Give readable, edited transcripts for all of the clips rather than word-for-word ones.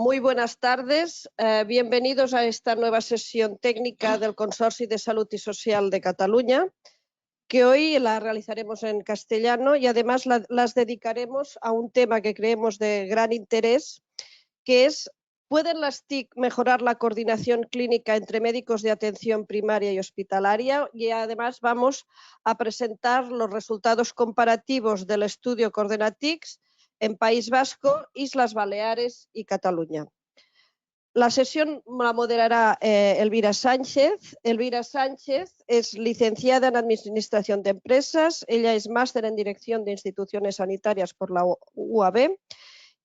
Muy buenas tardes. Bienvenidos a esta nueva sesión técnica del Consorcio de Salud y Social de Cataluña, que hoy la realizaremos en castellano y además las dedicaremos a un tema que creemos de gran interés, que es: ¿pueden las TIC mejorar la coordinación clínica entre médicos de atención primaria y hospitalaria? Y además vamos a presentar los resultados comparativos del estudio Coordenatics en País Vasco, Islas Baleares y Cataluña. La sesión la moderará Elvira Sánchez. Elvira Sánchez es licenciada en Administración de Empresas, ella es máster en Dirección de Instituciones Sanitarias por la UAB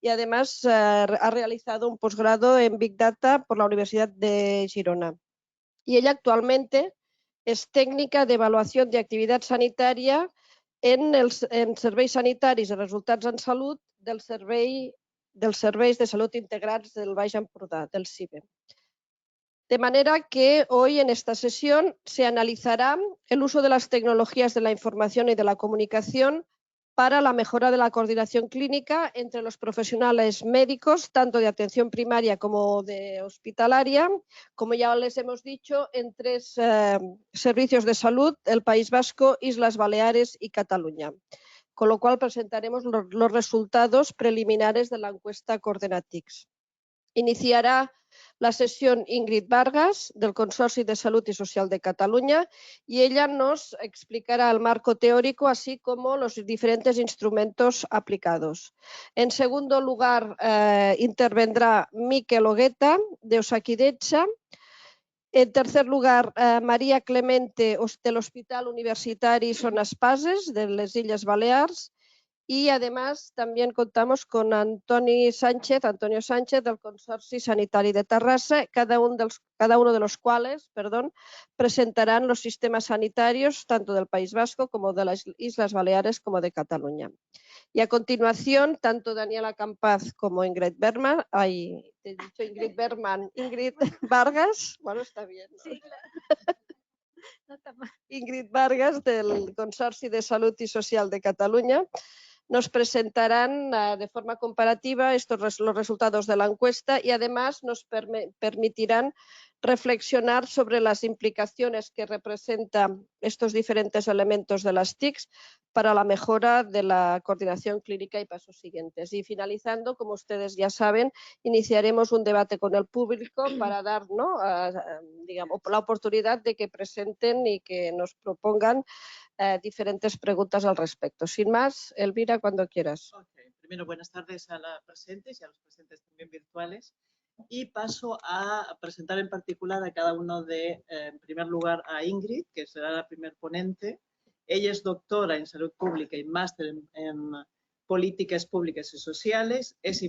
y además ha realizado un posgrado en Big Data por la Universidad de Girona. Y ella actualmente es técnica de evaluación de actividad sanitaria en serveis sanitaris i resultats en salut dels serveis de salut integrats del Baix Empordà, del CIBE. De manera que hoy en esta sesión se analizará el uso de las tecnologías de la información y de la comunicación para la mejora de la coordinación clínica entre los profesionales médicos, tanto de atención primaria como de hospitalaria, como ya les hemos dicho, en tres servicios de salud: el País Vasco, Islas Baleares y Cataluña. Con lo cual presentaremos los resultados preliminares de la encuesta Coordenatics. Iniciará la sesión Ingrid Vargas, del Consorcio de Salud y Social de Cataluña, y ella nos explicará el marco teórico, así como los diferentes instrumentos aplicados. En segundo lugar, intervendrá Miquel Ogueta, de Osakidetza. En tercer lugar, María Clemente, del Hospital Universitari Son Espases, de les Illes Balears. Y además también contamos con Antonio Sánchez del Consorcio Sanitario de Terrassa, cada uno de los cuales presentarán los sistemas sanitarios tanto del País Vasco como de las Islas Baleares como de Cataluña. Y a continuación, tanto Daniela Campaz como Ingrid Bergman, Ingrid Vargas, bueno, está bien, ¿no? Sí, claro. No está mal. Ingrid Vargas, del Consorcio de Salud y Social de Cataluña, nos presentarán de forma comparativa los resultados de la encuesta y además nos permitirán reflexionar sobre las implicaciones que representan estos diferentes elementos de las TICs para la mejora de la coordinación clínica y pasos siguientes. Y finalizando, como ustedes ya saben, iniciaremos un debate con el público para dar la oportunidad de que presenten y que nos propongan diferentes preguntas al respecto. Sin más, Elvira, cuando quieras. Okay. Primero, buenas tardes a las presentes y a los presentes también virtuales. Y paso a presentar en particular a cada uno en primer lugar, a Ingrid, que será la primer ponente. Ella es doctora en Salud Pública y máster en Políticas Públicas y Sociales. Es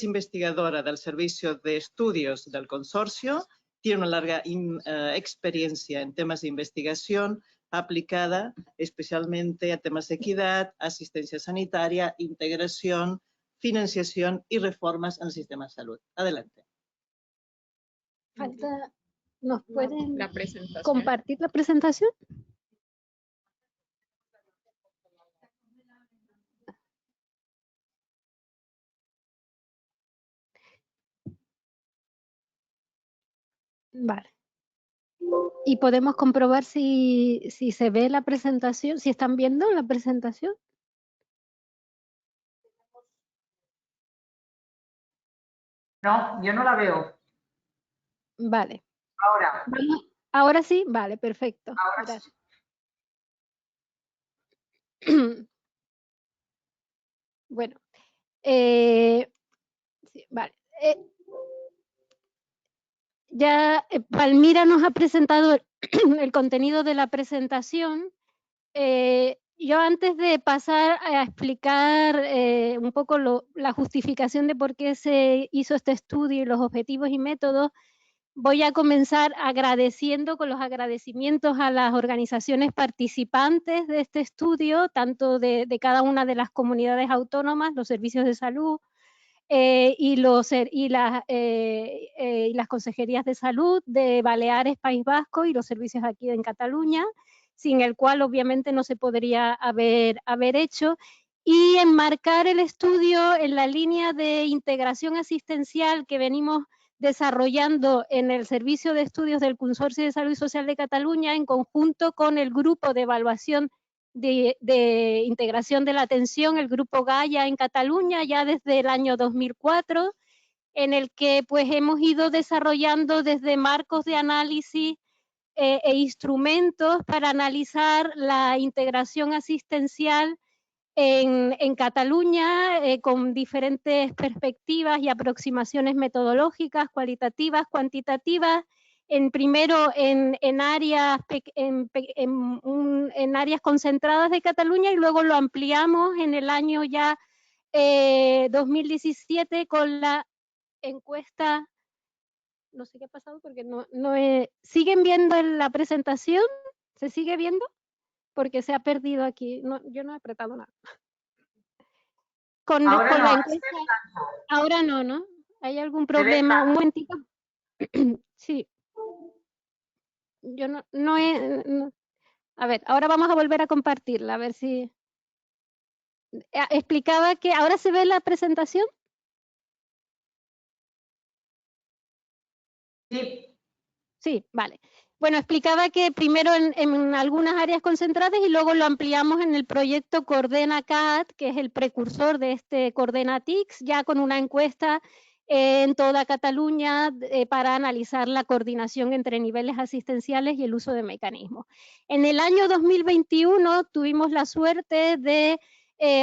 investigadora del Servicio de Estudios del Consorcio. Tiene una larga experiencia en temas de investigación aplicada especialmente a temas de equidad, asistencia sanitaria, integración, financiación y reformas en el sistema de salud. Adelante. ¿Nos pueden compartir la presentación? Vale. ¿Y podemos comprobar si se ve la presentación? ¿Si están viendo la presentación? No, yo no la veo. Vale. Ahora. ¿Ahora sí? Vale, perfecto. Ahora gracias. Sí. Bueno, sí, vale. Ya Palmira nos ha presentado el contenido de la presentación. Yo antes de pasar a explicar un poco la justificación de por qué se hizo este estudio y los objetivos y métodos, voy a comenzar agradeciendo con los agradecimientos a las organizaciones participantes de este estudio, tanto de cada una de las comunidades autónomas, los servicios de salud, y las consejerías de salud de Baleares, País Vasco y los servicios aquí en Cataluña, sin el cual obviamente no se podría haber hecho. y enmarcar el estudio en la línea de integración asistencial que venimos desarrollando en el Servicio de Estudios del Consorcio de Salud Social de Cataluña en conjunto con el Grupo de Evaluación de Integración de la Atención, el Grupo Gaia en Cataluña, ya desde el año 2004, en el que pues hemos ido desarrollando desde marcos de análisis e instrumentos para analizar la integración asistencial en Cataluña con diferentes perspectivas y aproximaciones metodológicas, cualitativas, cuantitativas, primero en áreas concentradas de Cataluña y luego lo ampliamos en el año ya 2017 con la encuesta. No sé qué ha pasado porque ¿siguen viendo la presentación? ¿Se sigue viendo? Porque se ha perdido aquí. No, yo no he apretado nada. Ahora no, la encuesta. Ahora no, ¿no? ¿Hay algún problema? Un momentito. Sí. Yo no he... No. A ver, ahora vamos a volver a compartirla, a ver si... Explicaba que... ¿Ahora se ve la presentación? Sí. Sí, vale. Bueno, explicaba que primero en algunas áreas concentradas y luego lo ampliamos en el proyecto Coordena-CAT, que es el precursor de este Coordena-TICS, ya con una encuesta en toda Cataluña para analizar la coordinación entre niveles asistenciales y el uso de mecanismos. En el año 2021 tuvimos la suerte de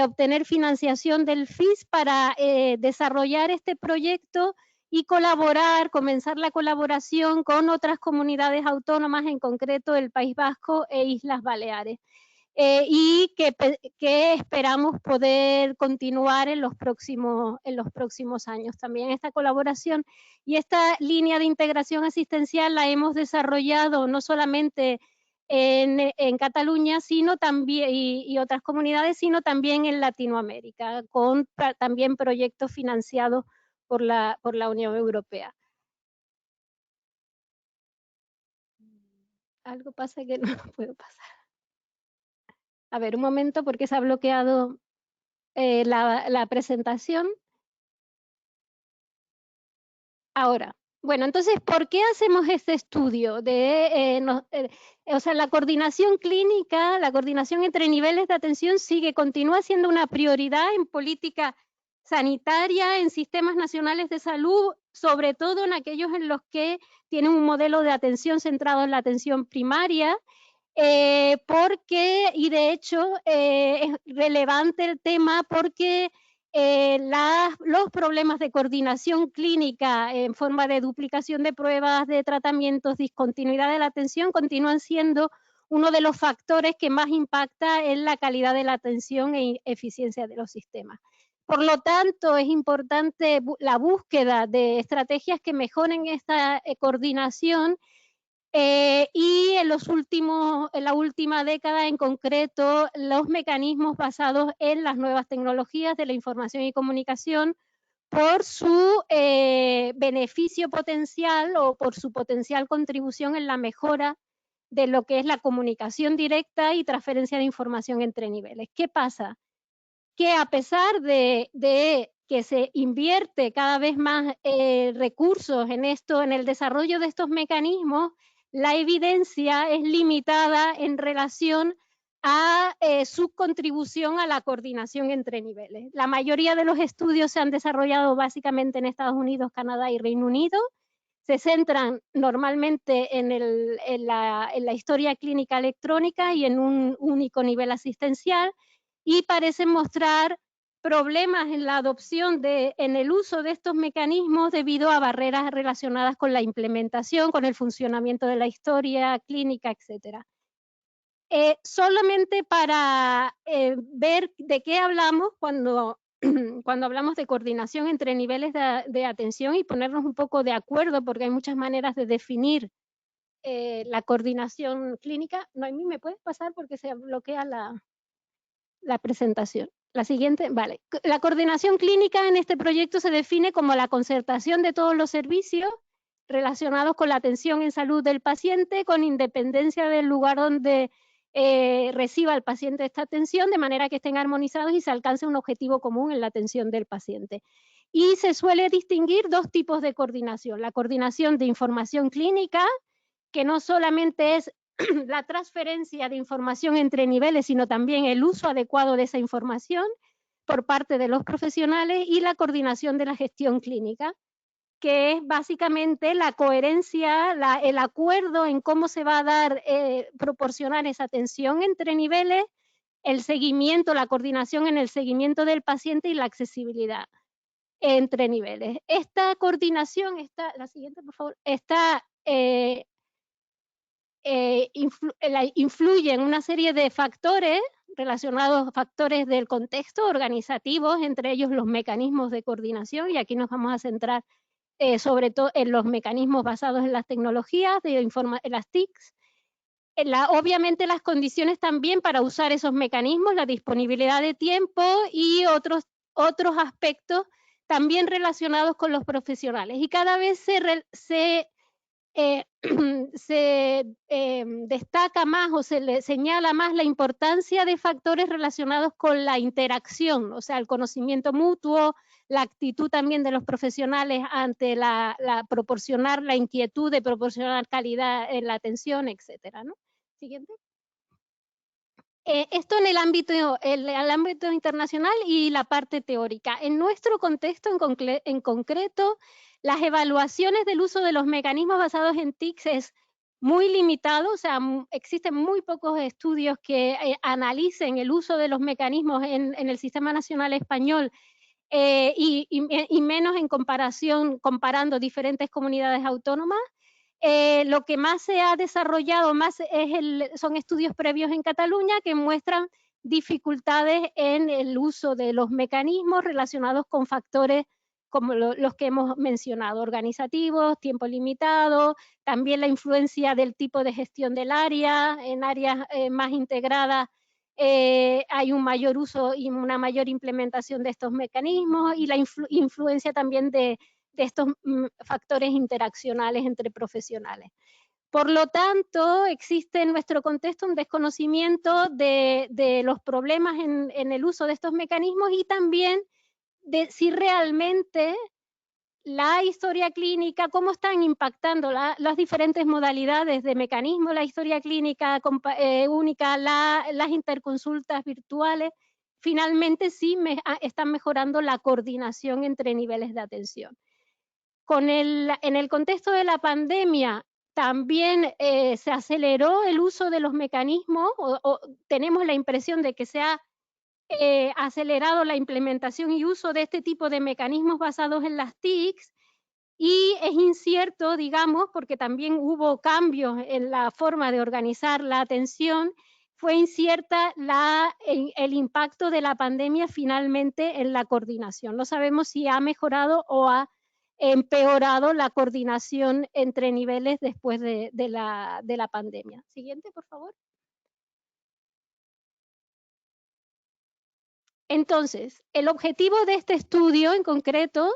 obtener financiación del FIS para desarrollar este proyecto y comenzar la colaboración con otras comunidades autónomas, en concreto el País Vasco e Islas Baleares. Y que esperamos poder continuar en los próximos años también esta colaboración. Y esta línea de integración asistencial la hemos desarrollado no solamente en Cataluña, sino también, y otras comunidades, sino también en Latinoamérica, con también proyectos financiados por la Unión Europea. Algo pasa que no puedo pasar. A ver, un momento, porque se ha bloqueado la presentación. Ahora, bueno, entonces, ¿por qué hacemos este estudio? O sea, la coordinación clínica, la coordinación entre niveles de atención continúa siendo una prioridad en política sanitaria, en sistemas nacionales de salud, sobre todo en aquellos en los que tienen un modelo de atención centrado en la atención primaria, y de hecho es relevante el tema porque los problemas de coordinación clínica en forma de duplicación de pruebas, de tratamientos, discontinuidad de la atención, continúan siendo uno de los factores que más impacta en la calidad de la atención e eficiencia de los sistemas. Por lo tanto, es importante la búsqueda de estrategias que mejoren esta coordinación y en la última década en concreto, los mecanismos basados en las nuevas tecnologías de la información y comunicación por su beneficio potencial o por su potencial contribución en la mejora de lo que es la comunicación directa y transferencia de información entre niveles. ¿Qué pasa? Que a pesar de que se invierte cada vez más recursos en el desarrollo de estos mecanismos, la evidencia es limitada en relación a su contribución a la coordinación entre niveles. La mayoría de los estudios se han desarrollado básicamente en Estados Unidos, Canadá y Reino Unido. Se centran normalmente en la historia clínica electrónica y en un único nivel asistencial, y parecen mostrar problemas en la adopción en el uso de estos mecanismos debido a barreras relacionadas con la implementación, con el funcionamiento de la historia clínica, etc. Solamente para ver de qué hablamos cuando hablamos de coordinación entre niveles de atención y ponernos un poco de acuerdo, porque hay muchas maneras de definir la coordinación clínica. No, a mí me puedes pasar porque se bloquea la presentación. La siguiente, vale. La coordinación clínica en este proyecto se define como la concertación de todos los servicios relacionados con la atención en salud del paciente, con independencia del lugar donde reciba el paciente esta atención, de manera que estén armonizados y se alcance un objetivo común en la atención del paciente. Y se suele distinguir dos tipos de coordinación: la coordinación de información clínica, que no solamente es la transferencia de información entre niveles, sino también el uso adecuado de esa información por parte de los profesionales, y la coordinación de la gestión clínica, que es básicamente la coherencia, el acuerdo en cómo se va a dar, proporcionar esa atención entre niveles, el seguimiento, la coordinación en el seguimiento del paciente y la accesibilidad entre niveles. Esta coordinación, la siguiente por favor, influye en una serie de factores relacionados, factores del contexto organizativos, entre ellos los mecanismos de coordinación, y aquí nos vamos a centrar sobre todo en los mecanismos basados en las tecnologías, en las TICs. Obviamente las condiciones también para usar esos mecanismos, la disponibilidad de tiempo y otros aspectos también relacionados con los profesionales. Y cada vez se destaca más o se le señala más la importancia de factores relacionados con la interacción, o sea, el conocimiento mutuo, la actitud también de los profesionales ante proporcionar la inquietud de proporcionar calidad en la atención, etcétera, ¿no? Siguiente. Esto en el ámbito internacional y la parte teórica. En nuestro contexto en concreto, las evaluaciones del uso de los mecanismos basados en TICs es muy limitado, o sea, existen muy pocos estudios que analicen el uso de los mecanismos en el Sistema Nacional Español, y menos en comparando diferentes comunidades autónomas. Lo que más se ha desarrollado son estudios previos en Cataluña que muestran dificultades en el uso de los mecanismos relacionados con factores como los que hemos mencionado, organizativos, tiempo limitado, también la influencia del tipo de gestión del área. En áreas más integradas hay un mayor uso y una mayor implementación de estos mecanismos, y la influencia también de estos factores interaccionales entre profesionales. Por lo tanto, existe en nuestro contexto un desconocimiento de los problemas en el uso de estos mecanismos, y también de si realmente la historia clínica, cómo están impactando las diferentes modalidades de mecanismo, la historia clínica única, las interconsultas virtuales, finalmente sí están mejorando la coordinación entre niveles de atención. En el contexto de la pandemia también se aceleró el uso de los mecanismos, o tenemos la impresión de que se ha acelerado la implementación y uso de este tipo de mecanismos basados en las TICs, y es incierto, digamos, porque también hubo cambios en la forma de organizar la atención. Fue incierta el impacto de la pandemia finalmente en la coordinación. No sabemos si ha mejorado o ha empeorado la coordinación entre niveles después de la pandemia. Siguiente, por favor. Entonces, el objetivo de este estudio en concreto,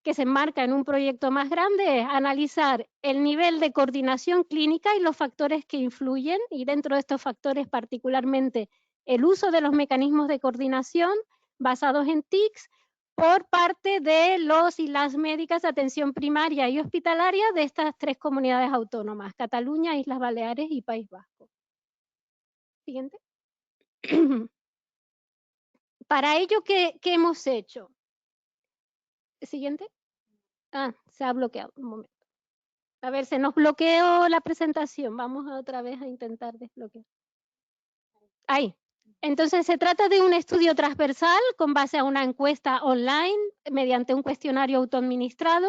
que se enmarca en un proyecto más grande, es analizar el nivel de coordinación clínica y los factores que influyen, y dentro de estos factores particularmente el uso de los mecanismos de coordinación basados en TICs por parte de los y las médicas de atención primaria y hospitalaria de estas tres comunidades autónomas: Cataluña, Islas Baleares y País Vasco. Siguiente. Para ello, ¿qué hemos hecho? Siguiente. Se ha bloqueado. Un momento. A ver, se nos bloqueó la presentación. Vamos otra vez a intentar desbloquear. Ahí. Entonces, se trata de un estudio transversal con base a una encuesta online mediante un cuestionario autoadministrado,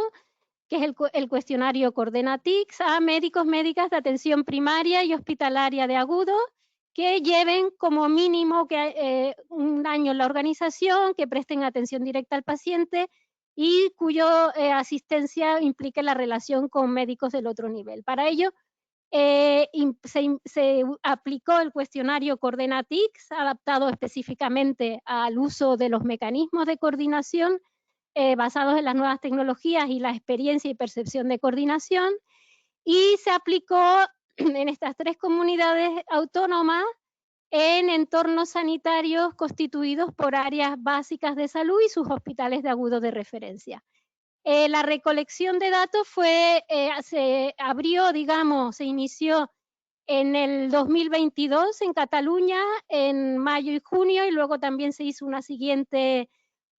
que es el cuestionario Coordenatics, a médicos, médicas de atención primaria y hospitalaria de agudo, que lleven como mínimo un año en la organización, que presten atención directa al paciente y cuya asistencia implique la relación con médicos del otro nivel. Para ello, se aplicó el cuestionario Coordenatics, adaptado específicamente al uso de los mecanismos de coordinación basados en las nuevas tecnologías y la experiencia y percepción de coordinación, y se aplicó en estas tres comunidades autónomas en entornos sanitarios constituidos por áreas básicas de salud y sus hospitales de agudo de referencia. La recolección de datos se abrió, digamos, se inició en el 2022 en Cataluña, en mayo y junio, y luego también se hizo una siguiente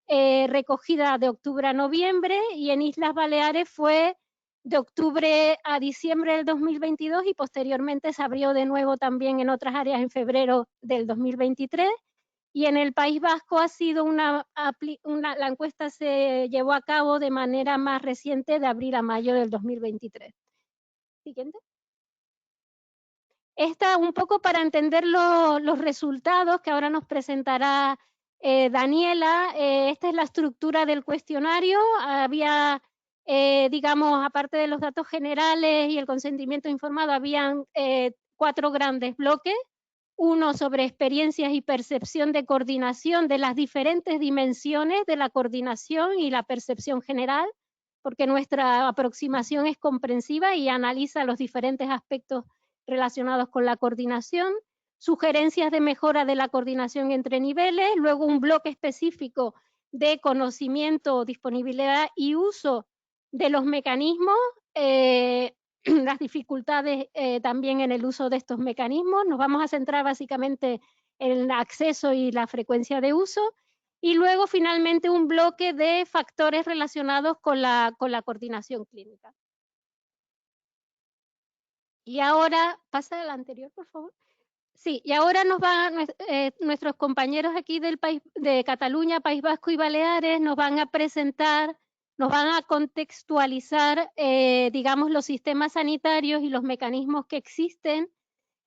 recogida de octubre a noviembre, y en Islas Baleares fue de octubre a diciembre del 2022 y posteriormente se abrió de nuevo también en otras áreas en febrero del 2023. Y en el País Vasco ha sido la encuesta se llevó a cabo de manera más reciente, de abril a mayo del 2023. Siguiente. Esta un poco para entender los resultados que ahora nos presentará Daniela. Esta es la estructura del cuestionario. Había, digamos, aparte de los datos generales y el consentimiento informado, habían 4 grandes bloques. Uno sobre experiencias y percepción de coordinación de las diferentes dimensiones de la coordinación y la percepción general, porque nuestra aproximación es comprensiva y analiza los diferentes aspectos relacionados con la coordinación, sugerencias de mejora de la coordinación entre niveles, luego un bloque específico de conocimiento, disponibilidad y uso de los mecanismos, las dificultades también en el uso de estos mecanismos. Nos vamos a centrar básicamente en el acceso y la frecuencia de uso, y luego finalmente un bloque de factores relacionados con la coordinación clínica. Y ahora, pasa al anterior, por favor. Sí, y ahora nos van nuestros compañeros aquí del país, de Cataluña, País Vasco y Baleares, nos van a presentar, nos van a contextualizar, digamos, los sistemas sanitarios y los mecanismos que existen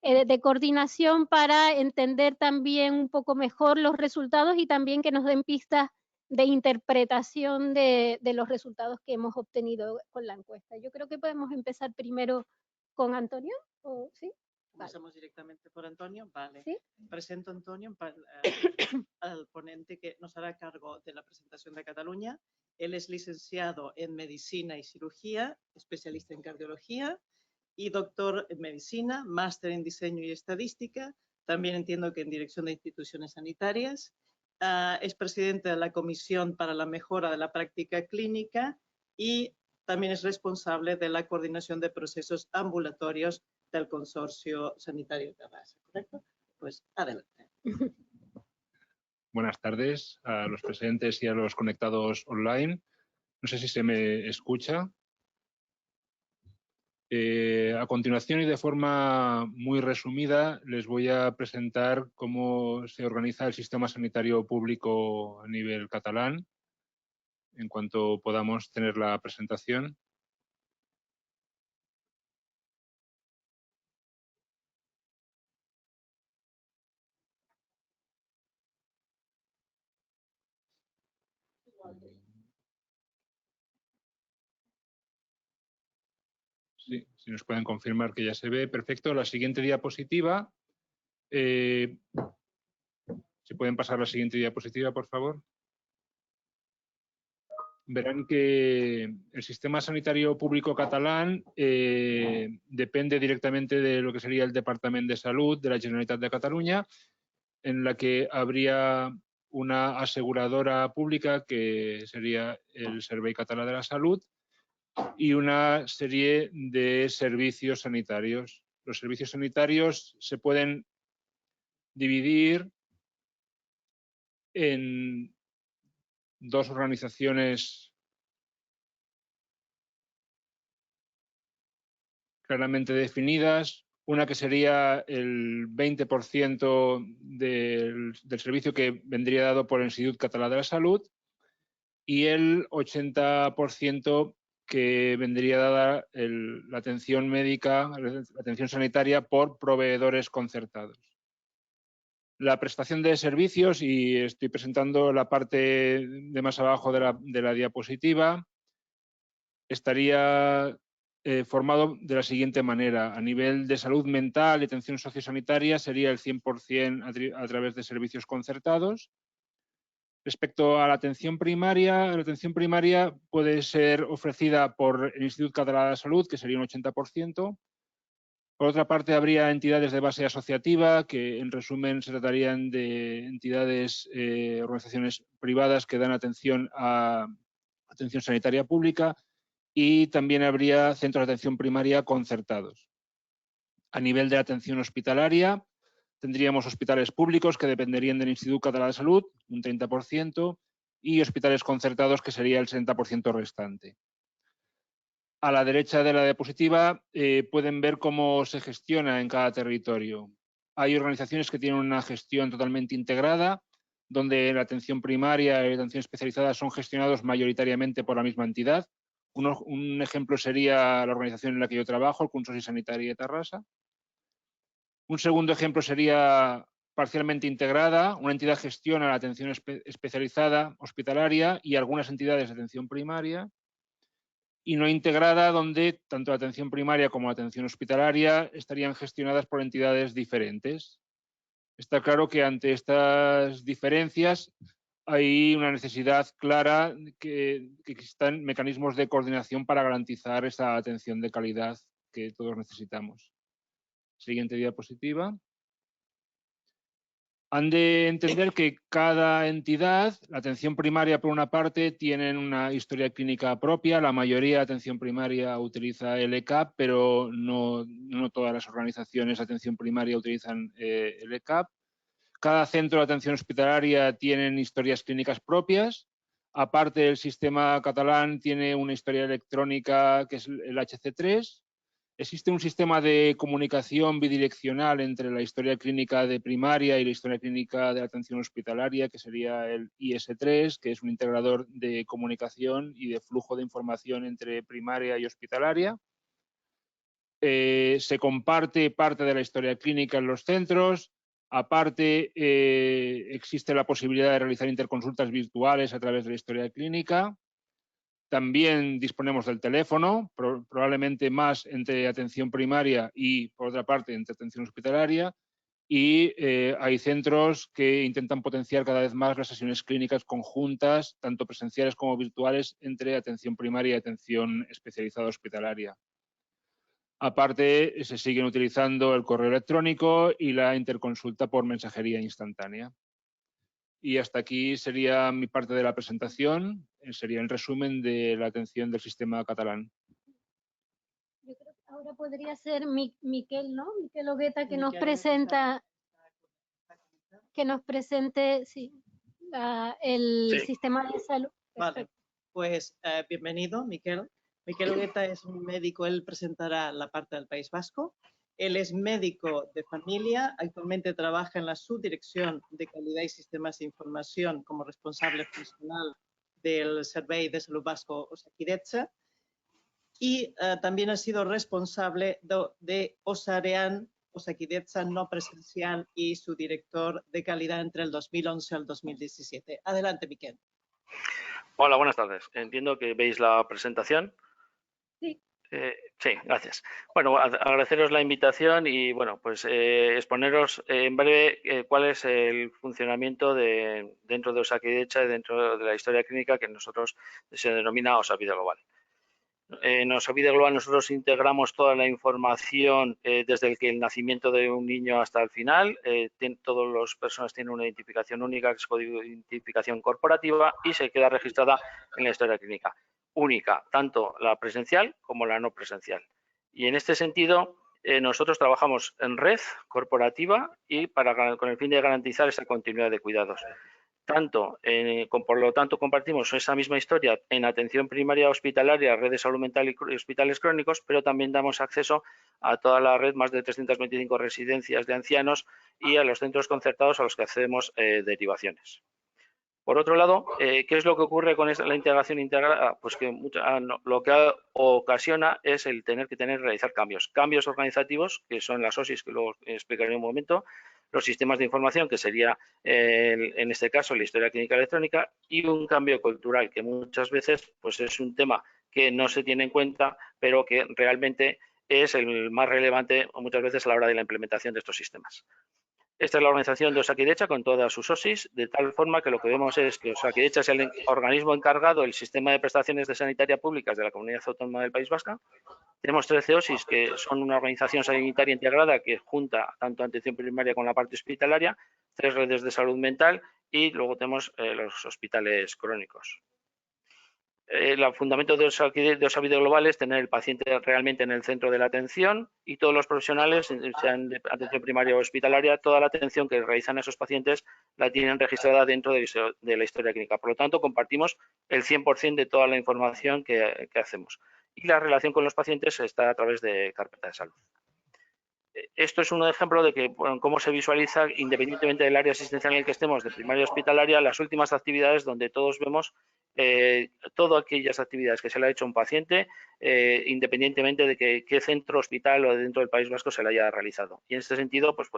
de coordinación para entender también un poco mejor los resultados y también que nos den pistas de interpretación de los resultados que hemos obtenido con la encuesta. Yo creo que podemos empezar primero con Antonio, ¿o sí? Comenzamos directamente por Antonio. Vale. ¿Sí? Presento a Antonio al ponente que nos hará cargo de la presentación de Cataluña. Él es licenciado en Medicina y Cirugía, especialista en Cardiología y doctor en Medicina, máster en Diseño y Estadística. También entiendo que en Dirección de Instituciones Sanitarias. Es presidente de la Comisión para la Mejora de la Práctica Clínica y también es responsable de la coordinación de procesos ambulatorios del Consorcio Sanitario Terrassa, ¿correcto? Pues adelante. Buenas tardes a los presentes y a los conectados online. No sé si se me escucha. A continuación y de forma muy resumida les voy a presentar cómo se organiza el sistema sanitario público a nivel catalán en cuanto podamos tener la presentación. Sí, si nos pueden confirmar que ya se ve. Perfecto. La siguiente diapositiva. Si pueden pasar la siguiente diapositiva, por favor. Verán que el sistema sanitario público catalán depende directamente de lo que sería el Departamento de Salud de la Generalitat de Cataluña, en la que habría una aseguradora pública que sería el Servei Català de la Salud y una serie de servicios sanitarios. Los servicios sanitarios se pueden dividir en dos organizaciones claramente definidas, una que sería el 20% del servicio que vendría dado por el Institut Català de la Salud y el 80% que vendría dada la atención médica, la atención sanitaria por proveedores concertados. La prestación de servicios, y estoy presentando la parte de más abajo de la diapositiva, estaría formado de la siguiente manera. A nivel de salud mental y atención sociosanitaria sería el 100% a través de servicios concertados. Respecto a la atención primaria puede ser ofrecida por el Institut Català de la Salud, que sería un 80%, Por otra parte, habría entidades de base asociativa, que en resumen se tratarían de entidades, organizaciones privadas que dan atención sanitaria pública, y también habría centros de atención primaria concertados. A nivel de atención hospitalaria, tendríamos hospitales públicos que dependerían del Instituto Català de Salud, un 30%, y hospitales concertados, que sería el 60% restante. A la derecha de la diapositiva pueden ver cómo se gestiona en cada territorio. Hay organizaciones que tienen una gestión totalmente integrada, donde la atención primaria y la atención especializada son gestionados mayoritariamente por la misma entidad. Un ejemplo sería la organización en la que yo trabajo, el Consorci Sanitari de Terrassa. Un segundo ejemplo sería parcialmente integrada. Una entidad gestiona la atención especializada hospitalaria y algunas entidades de atención primaria. Y no integrada, donde tanto la atención primaria como la atención hospitalaria estarían gestionadas por entidades diferentes. Está claro que ante estas diferencias hay una necesidad clara que existan mecanismos de coordinación para garantizar esa atención de calidad que todos necesitamos. Siguiente diapositiva. Han de entender que cada entidad, la atención primaria por una parte, tienen una historia clínica propia. La mayoría de atención primaria utiliza el ECAP, pero no todas las organizaciones de atención primaria utilizan el ECAP. Cada centro de atención hospitalaria tiene historias clínicas propias. Aparte, el sistema catalán tiene una historia electrónica que es el HC3. Existe un sistema de comunicación bidireccional entre la historia clínica de primaria y la historia clínica de la atención hospitalaria, que sería el IS3, que es un integrador de comunicación y de flujo de información entre primaria y hospitalaria. Se comparte parte de la historia clínica en los centros. Aparte, existe la posibilidad de realizar interconsultas virtuales a través de la historia clínica. También disponemos del teléfono, probablemente más entre atención primaria y, por otra parte, entre atención hospitalaria. Y hay centros que intentan potenciar cada vez más las sesiones clínicas conjuntas, tanto presenciales como virtuales, entre atención primaria y atención especializada hospitalaria. Aparte, se siguen utilizando el correo electrónico y la interconsulta por mensajería instantánea. Y hasta aquí sería mi parte de la presentación, sería el resumen de la atención del sistema catalán. Yo creo que ahora podría ser Miquel, ¿no? Miquel Ogueta, que nos presente sí, el sistema de salud. Vale, pues bienvenido, Miquel. Miquel Ogueta es un médico, él presentará la parte del País Vasco. Él es médico de familia, actualmente trabaja en la Subdirección de Calidad y Sistemas de Información como responsable funcional del Servei de Salud Vasco Osakidetza, y también ha sido responsable de Osarean Osakidetza no presencial y su director de calidad entre el 2011 al 2017. Adelante, Miquel. Hola, buenas tardes. Entiendo que veis la presentación. Sí. Sí, gracias. Bueno, agradeceros la invitación y, bueno, pues exponeros en breve cuál es el funcionamiento dentro de Osakidetza y dentro de la historia clínica que nosotros se denomina Osabide Global. En Osabide Global nosotros integramos toda la información desde el nacimiento de un niño hasta el final. Todas las personas tienen una identificación única, que es código de identificación corporativa, y se queda registrada en la historia clínica. Única, tanto la presencial como la no presencial. Y en este sentido, nosotros trabajamos en red corporativa y con el fin de garantizar esa continuidad de cuidados. Por lo tanto, compartimos esa misma historia en atención primaria hospitalaria, red de salud mental y hospitales crónicos, pero también damos acceso a toda la red, más de 325 residencias de ancianos, y a los centros concertados a los que hacemos derivaciones. Por otro lado, ¿qué es lo que ocurre con la integración integrada? Pues que lo que ocasiona es el tener que realizar cambios organizativos, que son las OSIs, que lo explicaré en un momento, los sistemas de información, que sería en este caso la historia clínica electrónica, y un cambio cultural, que muchas veces pues es un tema que no se tiene en cuenta, pero que realmente es el más relevante muchas veces a la hora de la implementación de estos sistemas. Esta es la organización de Osakidetza con todas sus OSIs, de tal forma que lo que vemos es que Osakidetza es el organismo encargado del sistema de prestaciones de sanitaria públicas de la Comunidad Autónoma del País Vasco. Tenemos 13 OSIs, que son una organización sanitaria integrada que junta tanto atención primaria con la parte hospitalaria, 3 redes de salud mental y luego tenemos los hospitales crónicos. El fundamento de Osavide Global es tener el paciente realmente en el centro de la atención y todos los profesionales, sean de atención primaria o hospitalaria, toda la atención que realizan esos pacientes la tienen registrada dentro de la historia clínica. Por lo tanto, compartimos el 100% de toda la información que hacemos. Y la relación con los pacientes está a través de carpeta de salud. Esto es un ejemplo de que, bueno, cómo se visualiza, independientemente del área asistencial en el que estemos, de primaria hospitalaria, las últimas actividades donde todos vemos todas aquellas actividades que se le ha hecho a un paciente, independientemente de qué centro, hospital o dentro del País Vasco se le haya realizado. Y en este sentido, pues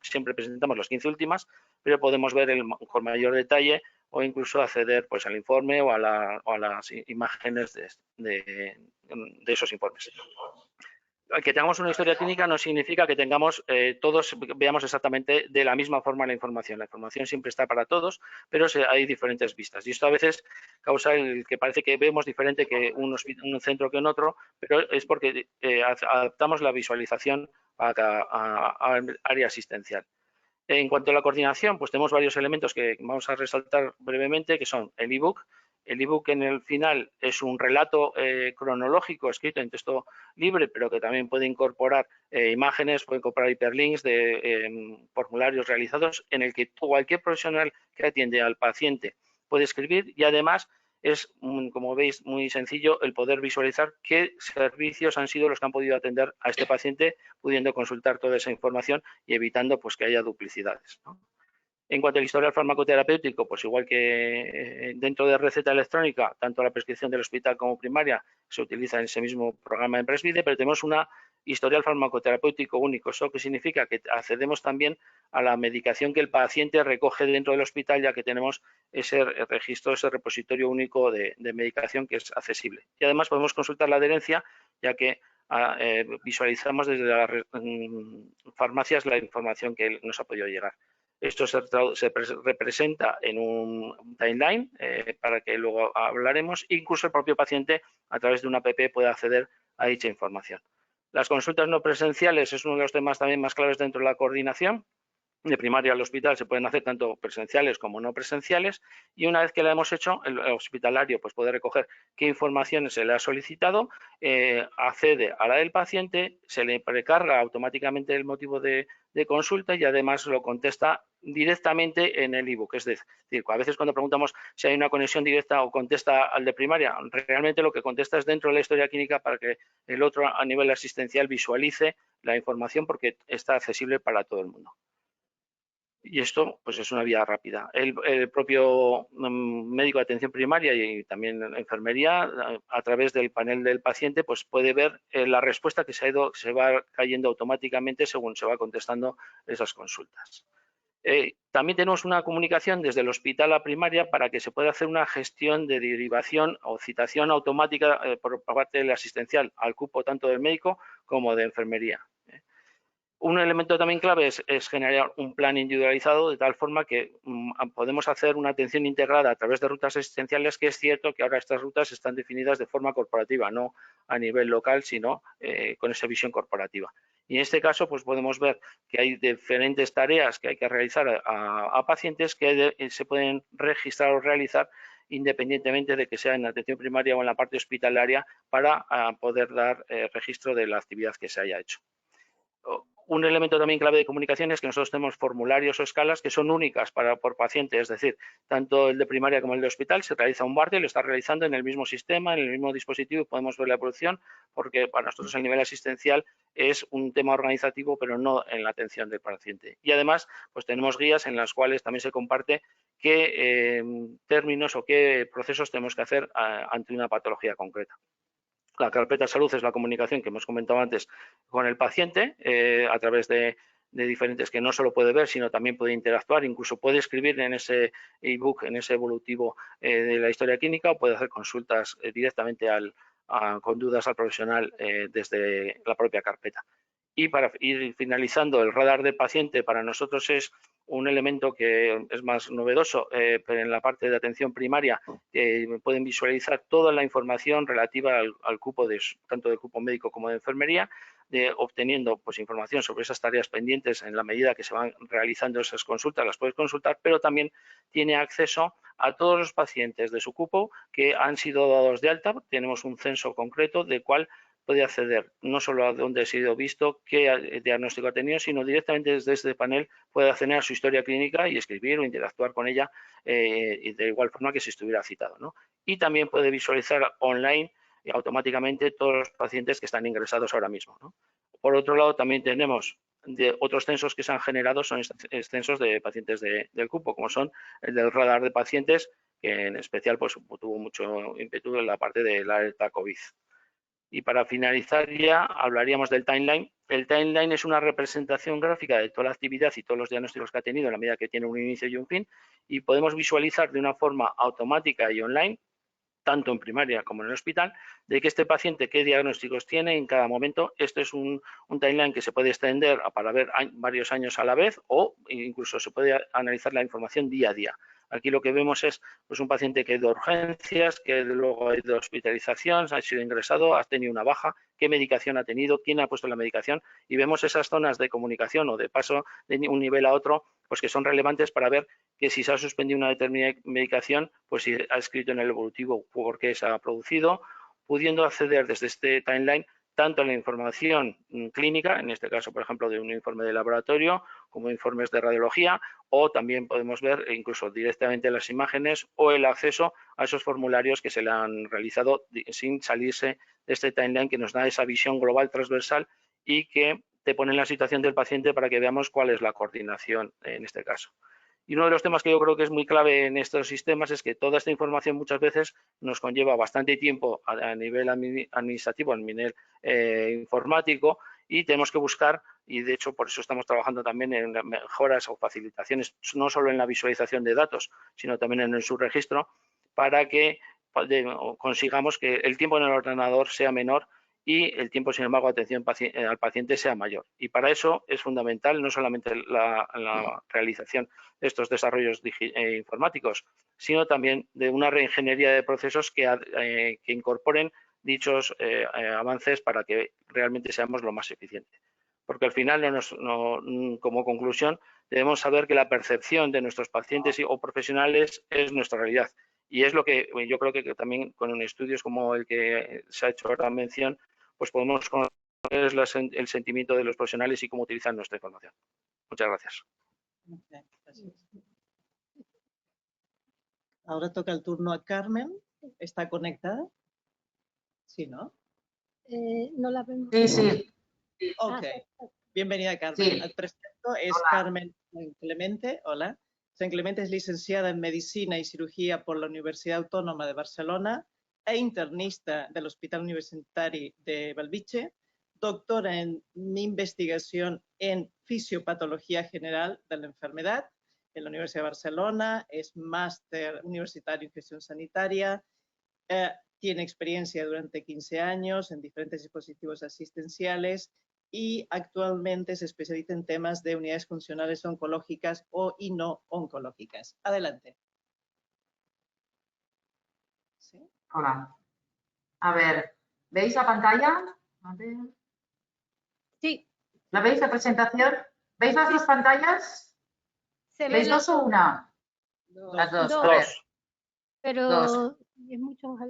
siempre presentamos las 15 últimas, pero podemos ver con mayor detalle o incluso acceder pues, al informe o a las imágenes de esos informes. Que tengamos una historia clínica no significa que tengamos todos veamos exactamente de la misma forma la información. La información siempre está para todos, pero hay diferentes vistas. Y esto a veces causa el que parece que vemos diferente que un centro que en otro, pero es porque adaptamos la visualización al área asistencial. En cuanto a la coordinación, pues tenemos varios elementos que vamos a resaltar brevemente, que son el ebook. El ebook en el final es un relato cronológico escrito en texto libre, pero que también puede incorporar imágenes, puede incorporar hiperlinks de formularios realizados en el que cualquier profesional que atiende al paciente puede escribir y además es, como veis, muy sencillo el poder visualizar qué servicios han sido los que han podido atender a este paciente, pudiendo consultar toda esa información y evitando pues, que haya duplicidades, ¿no? En cuanto al historial farmacoterapéutico, pues igual que dentro de receta electrónica, tanto la prescripción del hospital como primaria se utiliza en ese mismo programa en Presvide, pero tenemos una historial farmacoterapéutico único. ¿Eso qué significa? Que accedemos también a la medicación que el paciente recoge dentro del hospital, ya que tenemos ese registro, ese repositorio único de medicación que es accesible. Y además podemos consultar la adherencia, ya que visualizamos desde las farmacias la información que nos ha podido llegar. Esto se representa en un timeline para que luego hablaremos. Incluso el propio paciente a través de una app puede acceder a dicha información. Las consultas no presenciales es uno de los temas también más claves dentro de la coordinación. De primaria al hospital se pueden hacer tanto presenciales como no presenciales y una vez que la hemos hecho, el hospitalario pues puede recoger qué información se le ha solicitado, accede a la del paciente, se le precarga automáticamente el motivo de consulta y además lo contesta directamente en el ebook. Es decir, a veces cuando preguntamos si hay una conexión directa o contesta al de primaria, realmente lo que contesta es dentro de la historia clínica para que el otro a nivel asistencial visualice la información porque está accesible para todo el mundo. Y esto pues es una vía rápida. El propio médico de atención primaria y también enfermería, a través del panel del paciente, pues puede ver la respuesta que se va cayendo automáticamente según se va contestando esas consultas. También tenemos una comunicación desde el hospital a primaria para que se pueda hacer una gestión de derivación o citación automática por parte del asistencial al cupo tanto del médico como de enfermería. Un elemento también clave es generar un plan individualizado de tal forma que podemos hacer una atención integrada a través de rutas asistenciales, que es cierto que ahora estas rutas están definidas de forma corporativa, no a nivel local, sino con esa visión corporativa. Y en este caso pues podemos ver que hay diferentes tareas que hay que realizar a pacientes que se pueden registrar o realizar independientemente de que sea en atención primaria o en la parte hospitalaria para poder dar registro de la actividad que se haya hecho. Un elemento también clave de comunicación es que nosotros tenemos formularios o escalas que son únicas por paciente, es decir, tanto el de primaria como el de hospital se realiza un BARDE, lo está realizando en el mismo sistema, en el mismo dispositivo y podemos ver la evolución porque para nosotros el nivel asistencial es un tema organizativo pero no en la atención del paciente. Y además pues tenemos guías en las cuales también se comparte qué términos o qué procesos tenemos que hacer ante una patología concreta. La carpeta salud es la comunicación que hemos comentado antes con el paciente a través de diferentes que no solo puede ver, sino también puede interactuar, incluso puede escribir en ese ebook, en ese evolutivo de la historia clínica o puede hacer consultas directamente con dudas al profesional desde la propia carpeta. Y para ir finalizando, el radar de paciente para nosotros es un elemento que es más novedoso, pero en la parte de atención primaria pueden visualizar toda la información relativa al cupo, tanto del cupo médico como de enfermería, obteniendo pues, información sobre esas tareas pendientes en la medida que se van realizando esas consultas, las puedes consultar, pero también tiene acceso a todos los pacientes de su cupo que han sido dados de alta. Tenemos un censo concreto del cual puede acceder no solo a dónde ha sido visto, qué diagnóstico ha tenido, sino directamente desde este panel puede acceder a su historia clínica y escribir o interactuar con ella y de igual forma que si estuviera citado, ¿no? Y también puede visualizar online y automáticamente todos los pacientes que están ingresados ahora mismo, ¿no? Por otro lado, también tenemos otros censos que se han generado, son censos de pacientes del cupo, como son el del radar de pacientes, que en especial pues, tuvo mucho ímpetu en la parte de la alerta COVID. Y para finalizar ya hablaríamos del timeline. El timeline es una representación gráfica de toda la actividad y todos los diagnósticos que ha tenido en la medida que tiene un inicio y un fin, y podemos visualizar de una forma automática y online, tanto en primaria como en el hospital, de que este paciente qué diagnósticos tiene en cada momento. Esto es un timeline que se puede extender para ver varios años a la vez o incluso se puede analizar la información día a día. Aquí lo que vemos es pues, un paciente que ha ido a urgencias, que luego ha ido a hospitalización, ha sido ingresado, ha tenido una baja, qué medicación ha tenido, quién ha puesto la medicación, y vemos esas zonas de comunicación o de paso de un nivel a otro, pues que son relevantes para ver que si se ha suspendido una determinada medicación, pues si ha escrito en el evolutivo por qué se ha producido, pudiendo acceder desde este timeline tanto a la información clínica, en este caso, por ejemplo, de un informe de laboratorio, como informes de radiología, o también podemos ver incluso directamente las imágenes o el acceso a esos formularios que se le han realizado sin salirse de este timeline que nos da esa visión global transversal y que te pone en la situación del paciente para que veamos cuál es la coordinación en este caso. Y uno de los temas que yo creo que es muy clave en estos sistemas es que toda esta información muchas veces nos conlleva bastante tiempo a nivel administrativo, a nivel informático, y tenemos que buscar, y de hecho por eso estamos trabajando también en mejoras o facilitaciones, no solo en la visualización de datos, sino también en el subregistro, para que consigamos que el tiempo en el ordenador sea menor y el tiempo, sin embargo, de atención al paciente sea mayor. Y para eso es fundamental no solamente la realización de estos desarrollos informáticos, sino también de una reingeniería de procesos que incorporen dichos avances para que realmente seamos lo más eficientes. Porque al final, como conclusión, debemos saber que la percepción de nuestros pacientes o profesionales es nuestra realidad. Y es lo que yo creo que también con estudios como el que se ha hecho ahora mención, pues podemos conocer el sentimiento de los profesionales y cómo utilizan nuestra información. Muchas gracias. Gracias. Ahora toca el turno a Carmen. ¿Está conectada? Sí, ¿no? No la vemos. Sí, sí. Ok. Bienvenida, Carmen. Sí. El presento es Hola. Carmen San Clemente. Hola. San Clemente es licenciada en Medicina y Cirugía por la Universidad Autónoma de Barcelona e internista del Hospital Universitari de Bellvitge, doctora en investigación en fisiopatología general de la enfermedad en la Universidad de Barcelona, es máster universitario en gestión sanitaria, tiene experiencia durante 15 años en diferentes dispositivos asistenciales y actualmente se especializa en temas de unidades funcionales oncológicas y no oncológicas. Adelante. ¿Sí? Hola. A ver, ¿veis la pantalla? A ver. Sí, ¿La veis la presentación? ¿Veis las dos pantallas? se ¿Veis ve dos o una? Las dos. A ver. Dos. pero Dos. es mucho más